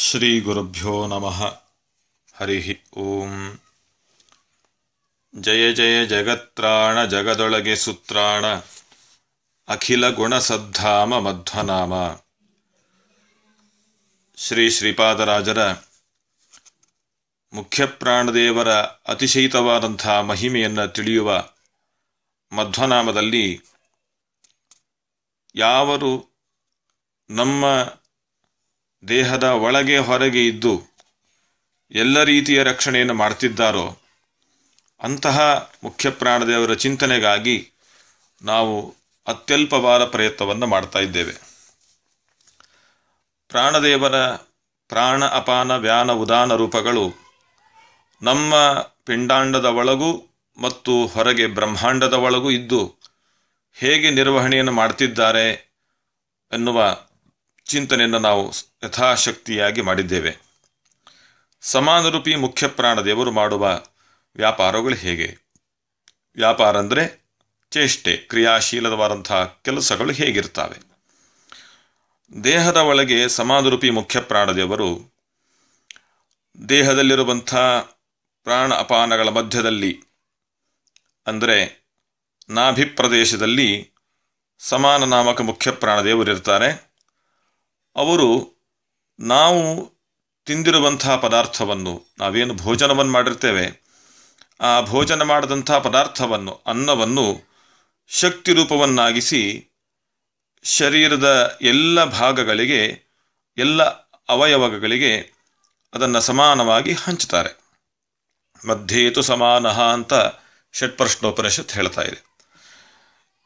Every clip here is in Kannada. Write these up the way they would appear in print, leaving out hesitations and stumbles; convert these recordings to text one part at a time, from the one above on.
ಶ್ರೀ ಗುರುಭ್ಯೋ ನಮಃ. ಹರಿ ಓಂ. ಜಯ ಜಯ ಜಗತ್ರಾಣ ಜಗದೊಳಗೆ ಸುತ್ರಾಣ ಅಖಿಲ ಗುಣಸದ್ಧಾಮ ಮಧ್ವನಾಮ. ಶ್ರೀ ಶ್ರೀಪಾದರಾಜರ ಮುಖ್ಯ ಪ್ರಾಣದೇವರ ಅತಿಶಯಿತವಾದಂಥ ಮಹಿಮೆಯನ್ನು ತಿಳಿಯುವ ಮಧ್ವನಾಮದಲ್ಲಿ ಯಾವರು ನಮ್ಮ ದೇಹದ ಒಳಗೆ ಹೊರಗೆ ಇದ್ದು ಎಲ್ಲ ರೀತಿಯ ರಕ್ಷಣೆಯನ್ನು ಮಾಡ್ತಿದ್ದಾರೋ ಅಂತಹ ಮುಖ್ಯ ಪ್ರಾಣದೇವರ ಚಿಂತನೆಗಾಗಿ ನಾವು ಅತ್ಯಲ್ಪವಾದ ಪ್ರಯತ್ನವನ್ನು ಮಾಡ್ತಾ ಇದ್ದೇವೆ. ಪ್ರಾಣದೇವರ ಪ್ರಾಣ ಅಪಾನ ವ್ಯಾನ ಉದಾನ ರೂಪಗಳು ನಮ್ಮ ಪಿಂಡಾಂಡದ ಒಳಗೂ ಮತ್ತು ಹೊರಗೆ ಬ್ರಹ್ಮಾಂಡದ ಒಳಗೂ ಇದ್ದು ಹೇಗೆ ನಿರ್ವಹಣೆಯನ್ನು ಮಾಡ್ತಿದ್ದಾರೆ ಎನ್ನುವ ಚಿಂತನೆಯನ್ನು ನಾವು ಯಥಾಶಕ್ತಿಯಾಗಿ ಮಾಡಿದ್ದೇವೆ. ಸಮಾನರೂಪಿ ಮುಖ್ಯ ಪ್ರಾಣದೇವರು ಮಾಡುವ ವ್ಯಾಪಾರಗಳು ಹೇಗೆ? ವ್ಯಾಪಾರ ಅಂದರೆ ಚೇಷ್ಟೆ, ಕ್ರಿಯಾಶೀಲವಾದಂತಹ ಕೆಲಸಗಳು ಹೇಗಿರ್ತವೆ? ದೇಹದ ಒಳಗೆ ಸಮಾನರೂಪಿ ಮುಖ್ಯ ಪ್ರಾಣದೇವರು ದೇಹದಲ್ಲಿರುವಂಥ ಪ್ರಾಣ ಅಪಾನಗಳ ಮಧ್ಯದಲ್ಲಿ ಅಂದರೆ ನಾಭಿ ಪ್ರದೇಶದಲ್ಲಿ ಸಮಾನ ನಾಮಕ ಮುಖ್ಯ ಪ್ರಾಣದೇವರಿರ್ತಾರೆ. ಅವರು ನಾವು ತಿಂದಿರುವಂತಹ ಪದಾರ್ಥವನ್ನು, ನಾವೇನು ಭೋಜನವನ್ನು ಮಾಡಿರ್ತೇವೆ, ಆ ಭೋಜನ ಮಾಡಿದಂಥ ಪದಾರ್ಥವನ್ನು, ಅನ್ನವನ್ನು ಶಕ್ತಿ ರೂಪವನ್ನಾಗಿಸಿ ಶರೀರದ ಎಲ್ಲ ಭಾಗಗಳಿಗೆ, ಎಲ್ಲ ಅವಯವಗಳಿಗೆ ಅದನ್ನು ಸಮಾನವಾಗಿ ಹಂಚುತ್ತಾರೆ. ಮಧ್ಯೇತು ಸಮಾನಃ ಅಂತ ಷಟ್ಪ್ರಶ್ನೋಪನಿಷತ್ ಹೇಳ್ತಾ ಇದೆ.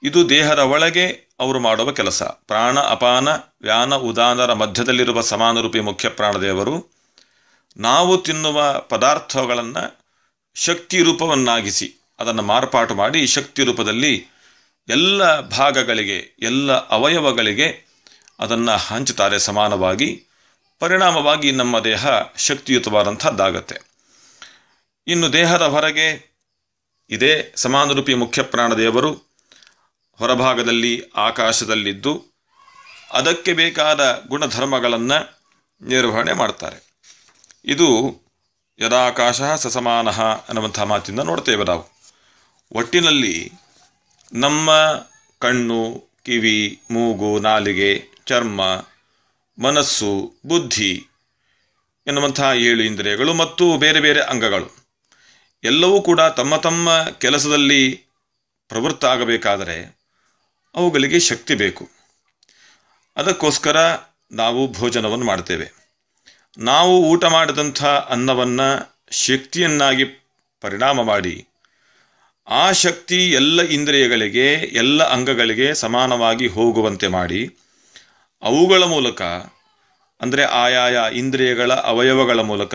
ಇದು ದೇಹದ ಒಳಗೆ ಅವರು ಮಾಡುವ ಕೆಲಸ. ಪ್ರಾಣ ಅಪಾನ ವ್ಯಾನ ಉದಾನರ ಮಧ್ಯದಲ್ಲಿರುವ ಸಮಾನರೂಪಿ ಮುಖ್ಯ ಪ್ರಾಣದೇವರು ನಾವು ತಿನ್ನುವ ಪದಾರ್ಥಗಳನ್ನು ಶಕ್ತಿ ರೂಪವನ್ನಾಗಿಸಿ ಅದನ್ನು ಮಾರ್ಪಾಟು ಮಾಡಿ ಶಕ್ತಿ ರೂಪದಲ್ಲಿ ಎಲ್ಲ ಭಾಗಗಳಿಗೆ, ಎಲ್ಲ ಅವಯವಗಳಿಗೆ ಅದನ್ನು ಹಂಚುತ್ತಾರೆ ಸಮಾನವಾಗಿ. ಪರಿಣಾಮವಾಗಿ ನಮ್ಮ ದೇಹ ಶಕ್ತಿಯುತವಾದಂಥದ್ದಾಗತ್ತೆ. ಇನ್ನು ದೇಹದ ಹೊರಗೆ ಇದೇ ಸಮಾನರೂಪಿ ಮುಖ್ಯ ಪ್ರಾಣದೇವರು ಹೊರಭಾಗದಲ್ಲಿ ಆಕಾಶದಲ್ಲಿದ್ದು ಅದಕ್ಕೆ ಬೇಕಾದ ಗುಣಧರ್ಮಗಳನ್ನು ನಿರ್ವಹಣೆ ಮಾಡ್ತಾರೆ. ಇದು ಯದಾಕಾಶ ಸಸಮಾನಃ ಅನ್ನುವಂಥ ಮಾತಿಂದ ನೋಡ್ತೇವೆ ನಾವು. ಒಟ್ಟಿನಲ್ಲಿ ನಮ್ಮ ಕಣ್ಣು, ಕಿವಿ, ಮೂಗು, ನಾಲಿಗೆ, ಚರ್ಮ, ಮನಸ್ಸು, ಬುದ್ಧಿ ಎನ್ನುವಂಥ 7 ಇಂದ್ರಿಯಗಳು ಮತ್ತು ಬೇರೆ ಬೇರೆ ಅಂಗಗಳು ಎಲ್ಲವೂ ಕೂಡ ತಮ್ಮ ತಮ್ಮ ಕೆಲಸದಲ್ಲಿ ಪ್ರವೃತ್ತ ಆಗಬೇಕಾದರೆ ಅವುಗಳಿಗೆ ಶಕ್ತಿ ಬೇಕು. ಅದಕ್ಕೋಸ್ಕರ ನಾವು ಭೋಜನವನ್ನು ಮಾಡ್ತೇವೆ. ನಾವು ಊಟ ಮಾಡಿದಂಥ ಅನ್ನವನ್ನು ಶಕ್ತಿಯನ್ನಾಗಿ ಪರಿಣಾಮ ಮಾಡಿ ಆ ಶಕ್ತಿ ಎಲ್ಲ ಇಂದ್ರಿಯಗಳಿಗೆ, ಎಲ್ಲ ಅಂಗಗಳಿಗೆ ಸಮಾನವಾಗಿ ಹೋಗುವಂತೆ ಮಾಡಿ ಅವುಗಳ ಮೂಲಕ, ಅಂದರೆ ಆಯಾಯ ಇಂದ್ರಿಯಗಳ ಅವಯವಗಳ ಮೂಲಕ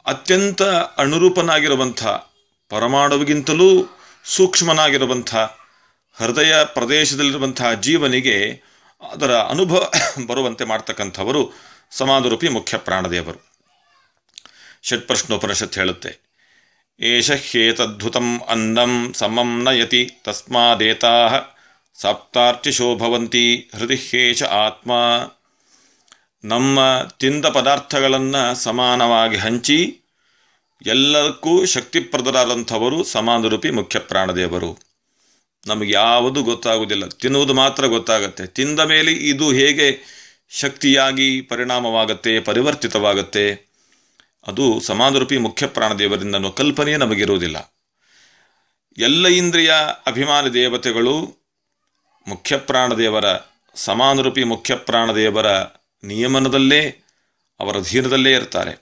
ಅತ್ಯಂತ ಅನುರೂಪನಾಗಿರುವಂಥ, ಪರಮಾಣುವಿಗಿಂತಲೂ ಸೂಕ್ಷ್ಮನಾಗಿರುವಂಥ ಹೃದಯ ಪ್ರದೇಶದಲ್ಲಿರುವಂತಹ ಜೀವನಿಗೆ ಅದರ ಅನುಭವ ಬರುವಂತೆ ಮಾಡ್ತಕ್ಕಂಥವರು ಸಮಾನರೂಪಿ ಮುಖ್ಯ ಪ್ರಾಣದೇವರು. ಷಟ್ಪ್ರಶ್ನೋಪನಿಷತ್ ಹೇಳುತ್ತೆ, ಏಷ ಹ್ಯೇತದ್ಭುತಂ ಅನ್ನಂ ಸಮಂ ನಯತಿ ತಸ್ಮಾದೇತಾಃ ಸಪ್ತಾರ್ಚಿಷೋ ಭವಂತಿ ಹೃದಿ ಹ್ಯೇಷ ಆತ್ಮ. ನಮ್ಮ ತಿಂದ ಪದಾರ್ಥಗಳನ್ನು ಸಮಾನವಾಗಿ ಹಂಚಿ ಎಲ್ಲಕ್ಕೂ ಶಕ್ತಿಪ್ರದರಾದಂಥವರು ಸಮಾನರೂಪಿ ಮುಖ್ಯ ಪ್ರಾಣದೇವರು. ನಮಗೆ ಯಾವುದು ಗೊತ್ತಾಗುವುದಿಲ್ಲ, ತಿನ್ನುವುದು ಮಾತ್ರ ಗೊತ್ತಾಗತ್ತೆ. ತಿಂದ ಮೇಲೆ ಇದು ಹೇಗೆ ಶಕ್ತಿಯಾಗಿ ಪರಿಣಾಮವಾಗತ್ತೆ, ಪರಿವರ್ತಿತವಾಗತ್ತೆ, ಅದು ಸಮಾನರೂಪಿ ಮುಖ್ಯ ಪ್ರಾಣದೇವರಿಂದ ಅನ್ನೋ ಕಲ್ಪನೆಯೇ ನಮಗಿರುವುದಿಲ್ಲ. ಎಲ್ಲ ಇಂದ್ರಿಯ ಅಭಿಮಾನಿ ದೇವತೆಗಳು ಮುಖ್ಯ ಪ್ರಾಣದೇವರ, ಸಮಾನರೂಪಿ ಮುಖ್ಯ ಪ್ರಾಣದೇವರ ನಿಯಮನದಲ್ಲೇ, ಅವರ ಅಧೀನದಲ್ಲೇ ಇರ್ತಾರೆ.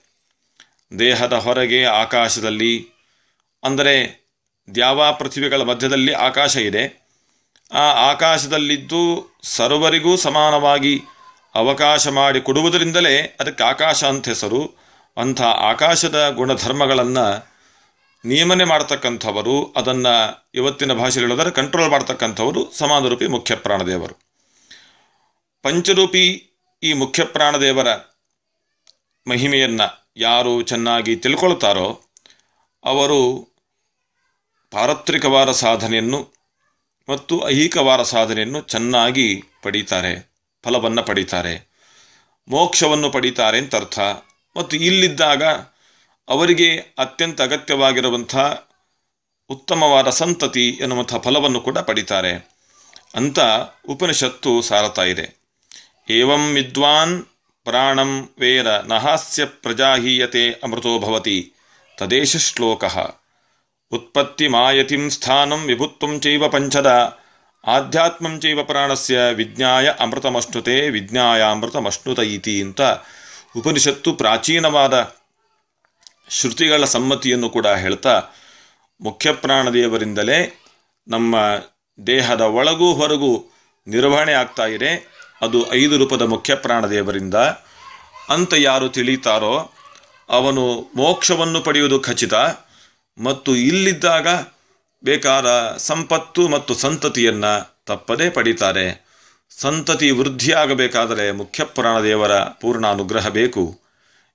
ದೇಹದ ಹೊರಗೆ ಆಕಾಶದಲ್ಲಿ, ಅಂದರೆ ದ್ಯಾವ ಪೃಥ್ವಿಗಳ ಮಧ್ಯದಲ್ಲಿ ಆಕಾಶ ಇದೆ. ಆ ಆಕಾಶದಲ್ಲಿದ್ದು ಸರ್ವರಿಗೂ ಸಮಾನವಾಗಿ ಅವಕಾಶ ಮಾಡಿ ಕೊಡುವುದರಿಂದಲೇ ಅದಕ್ಕೆ ಆಕಾಶ ಅಂತ ಹೆಸರು. ಅಂಥ ಆಕಾಶದ ಗುಣಧರ್ಮಗಳನ್ನು ನಿಯಮನೆ ಮಾಡ್ತಕ್ಕಂಥವರು, ಅದನ್ನು ಇವತ್ತಿನ ಭಾಷೆಯಲ್ಲಿ ಹೇಳಿದರೆ ಕಂಟ್ರೋಲ್ ಮಾಡ್ತಕ್ಕಂಥವರು ಸಮಾನರೂಪಿ ಮುಖ್ಯ ಪ್ರಾಣದೇವರು. ಪಂಚರೂಪಿ ಈ ಮುಖ್ಯ ಪ್ರಾಣದೇವರ ಮಹಿಮೆಯನ್ನು ಯಾರು ಚೆನ್ನಾಗಿ ತಿಳ್ಕೊಳ್ತಾರೋ ಅವರು ಪಾರತ್ರಿಕವಾದ ಸಾಧನೆಯನ್ನು ಮತ್ತು ಐಹಿಕವಾದ ಸಾಧನೆಯನ್ನು ಚೆನ್ನಾಗಿ ಪಡೀತಾರೆ, ಫಲವನ್ನು ಪಡೀತಾರೆ. ಮೋಕ್ಷವನ್ನು ಪಡೀತಾರೆ ಅಂತ ಅರ್ಥ. ಮತ್ತು ಇಲ್ಲಿದ್ದಾಗ ಅವರಿಗೆ ಅತ್ಯಂತ ಅಗತ್ಯವಾಗಿರುವಂಥ ಉತ್ತಮವಾದ ಸಂತತಿ ಎನ್ನುವಂಥ ಫಲವನ್ನು ಕೂಡ ಪಡೀತಾರೆ ಅಂತ ಉಪನಿಷತ್ತು ಸಾರತಾ ಇದೆ. ಏವಂ ವಿದ್ವಾನ್ ಪ್ರಾಣಂ ವೇದ ನಹಾಸ್ಯ ಪ್ರಜಾಹೀಯತೆ ಅಮೃತೋ ಭವತಿ ತದೇಶ ಶ್ಲೋಕಃ. ಉತ್ಪತ್ತಿ ಮಾಯತಿಂ ಸ್ಥಾನಂ ವಿಭುತ್ವಂ ಚೈವ ಪಂಚದ ಆಧ್ಯಾತ್ಮಂ ಚೈವ ಪ್ರಾಣಸ್ಯ ವಿಜ್ಞಾಯ ಅಮೃತಮಶ್ನುತೆ ವಿಜ್ಞಾಯಾಮೃತಮಶ್ನುತ ಇತಿ ಅಂತ ಉಪನಿಷತ್ತು ಪ್ರಾಚೀನವಾದ ಶ್ರುತಿಗಳ ಸಮ್ಮತಿಯನ್ನು ಕೂಡ ಹೇಳ್ತಾ, ಮುಖ್ಯ ಪ್ರಾಣದೇವರಿಂದಲೇ ನಮ್ಮ ದೇಹದ ಒಳಗೂ ಹೊರಗೂ ನಿರ್ವಹಣೆ ಆಗ್ತಾ ಇದೆ. ಅದು 5 ರೂಪದ ಮುಖ್ಯ ಪ್ರಾಣದೇವರಿಂದ ಅಂತ ಯಾರು ತಿಳಿತಾರೋ ಅವನು ಮೋಕ್ಷವನ್ನು ಪಡೆಯುವುದು ಖಚಿತ. ಮತ್ತು ಇಲ್ಲಿದ್ದಾಗ ಬೇಕಾದ ಸಂಪತ್ತು ಮತ್ತು ಸಂತತಿಯನ್ನು ತಪ್ಪದೇ ಪಡೀತಾರೆ. ಸಂತತಿ ವೃದ್ಧಿಯಾಗಬೇಕಾದರೆ ಮುಖ್ಯ ಪ್ರಾಣದೇವರ ಪೂರ್ಣ ಅನುಗ್ರಹ ಬೇಕು.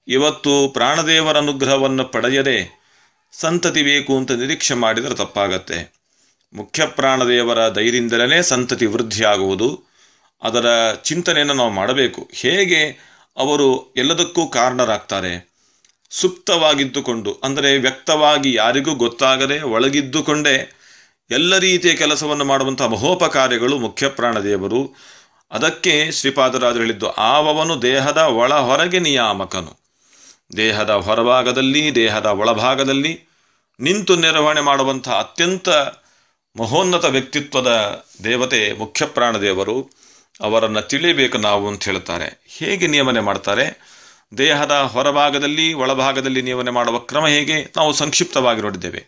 ಇವತ್ತು ಪ್ರಾಣದೇವರ ಅನುಗ್ರಹವನ್ನು ಪಡೆಯದೆ ಸಂತತಿ ಬೇಕು ಅಂತ ನಿರೀಕ್ಷೆ ಮಾಡಿದರೆ ತಪ್ಪಾಗತ್ತೆ. ಮುಖ್ಯ ಪ್ರಾಣದೇವರ ದಯದಿಂದಲೇ ಸಂತತಿ ವೃದ್ಧಿಯಾಗುವುದು. ಅದರ ಚಿಂತನೆಯನ್ನು ನಾವು ಮಾಡಬೇಕು. ಹೇಗೆ ಅವರು ಎಲ್ಲದಕ್ಕೂ ಕಾರಣರಾಗ್ತಾರೆ? ಸುಪ್ತವಾಗಿದ್ದುಕೊಂಡು, ಅಂದರೆ ವ್ಯಕ್ತವಾಗಿ ಯಾರಿಗೂ ಗೊತ್ತಾಗದೆ ಒಳಗಿದ್ದುಕೊಂಡೇ ಎಲ್ಲ ರೀತಿಯ ಕೆಲಸವನ್ನು ಮಾಡುವಂಥ ಮಹೋಪಕಾರ್ಯಗಳು ಮುಖ್ಯ ಪ್ರಾಣದೇವರು. ಅದಕ್ಕೆ ಶ್ರೀಪಾದರಾಜರು ಹೇಳಿದ್ದು, ಆವವನು ದೇಹದ ಒಳ ಹೊರಗೆ ನಿಯಾಮಕನು. ದೇಹದ ಹೊರಭಾಗದಲ್ಲಿ ದೇಹದ ಒಳಭಾಗದಲ್ಲಿ ನಿಂತು ನಿರ್ವಹಣೆ ಮಾಡುವಂಥ ಅತ್ಯಂತ ಮಹೋನ್ನತ ವ್ಯಕ್ತಿತ್ವದ ದೇವತೆ ಮುಖ್ಯ ಪ್ರಾಣದೇವರು. ಅವರನ್ನು ತಿಳಿಬೇಕು ನಾವು ಅಂತ ಹೇಳ್ತಾರೆ. ಹೇಗೆ ನಿಯಮನೆ ಮಾಡ್ತಾರೆ? ದೇಹದ ಹೊರಭಾಗದಲ್ಲಿ ಒಳಭಾಗದಲ್ಲಿ ನಿಯಮನೆ ಮಾಡುವ ಕ್ರಮ ಹೇಗೆ ನಾವು ಸಂಕ್ಷಿಪ್ತವಾಗಿ ನೋಡಿದ್ದೇವೆ.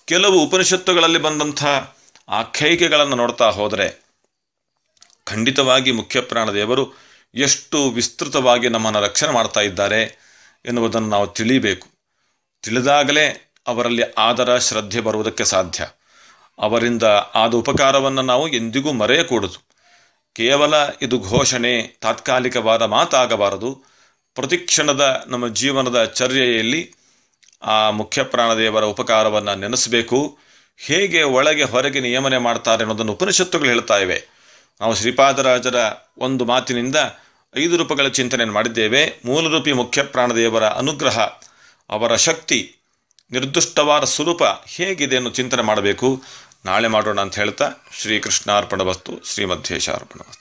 ಕೆಲವು ಉಪನಿಷತ್ತುಗಳಲ್ಲಿ ಬಂದಂಥ ಆಖ್ಯಾಯಿಕೆಗಳನ್ನು ನೋಡ್ತಾ ಹೋದರೆ ಖಂಡಿತವಾಗಿ ಮುಖ್ಯ ಪ್ರಾಣದೇವರು ಎಷ್ಟು ವಿಸ್ತೃತವಾಗಿ ನಮ್ಮನ್ನು ರಕ್ಷಣೆ ಮಾಡ್ತಾ ಇದ್ದಾರೆ ಎನ್ನುವುದನ್ನು ನಾವು ತಿಳಿಬೇಕು. ತಿಳಿದಾಗಲೇ ಅವರಲ್ಲಿ ಆದರ ಶ್ರದ್ಧೆ ಬರುವುದಕ್ಕೆ ಸಾಧ್ಯ. ಅವರಿಂದ ಆದ ಉಪಕಾರವನ್ನು ನಾವು ಎಂದಿಗೂ ಮರೆಯಕೂಡದು. ಕೇವಲ ಇದು ಘೋಷಣೆ, ತಾತ್ಕಾಲಿಕವಾದ ಮಾತಾಗಬಾರದು. ಪ್ರತಿಕ್ಷಣದ ನಮ್ಮ ಜೀವನದ ಚರ್ಯೆಯಲ್ಲಿ ಆ ಮುಖ್ಯ ಪ್ರಾಣದೇವರ ಉಪಕಾರವನ್ನು ನೆನೆಸಬೇಕು. ಹೇಗೆ ಒಳಗೆ ಹೊರಗೆ ನಿಯಮನೆ ಮಾಡ್ತಾರೆ ಅನ್ನೋದನ್ನು ಉಪನಿಷತ್ತುಗಳು ಹೇಳ್ತಾ ಇವೆ. ನಾವು ಶ್ರೀಪಾದರಾಜರ ಒಂದು ಮಾತಿನಿಂದ 5 ರೂಪಗಳ ಚಿಂತನೆಯನ್ನು ಮಾಡಿದ್ದೇವೆ. ಮೂಲರೂಪಿ ಮುಖ್ಯ ಪ್ರಾಣದೇವರ ಅನುಗ್ರಹ, ಅವರ ಶಕ್ತಿ, ನಿರ್ದುಷ್ಟವಾದ ಸ್ವರೂಪ ಹೇಗಿದೆ ಅನ್ನೋ ಚಿಂತನೆ ಮಾಡಬೇಕು. ನಾಳೆ ಮಾಡೋಣ ಅಂತ ಹೇಳ್ತಾ ಶ್ರೀಕೃಷ್ಣಾರ್ಪಣವಸ್ತು, ಶ್ರೀಮಧ್ವೇಶಾರ್ಪಣವಸ್ತು.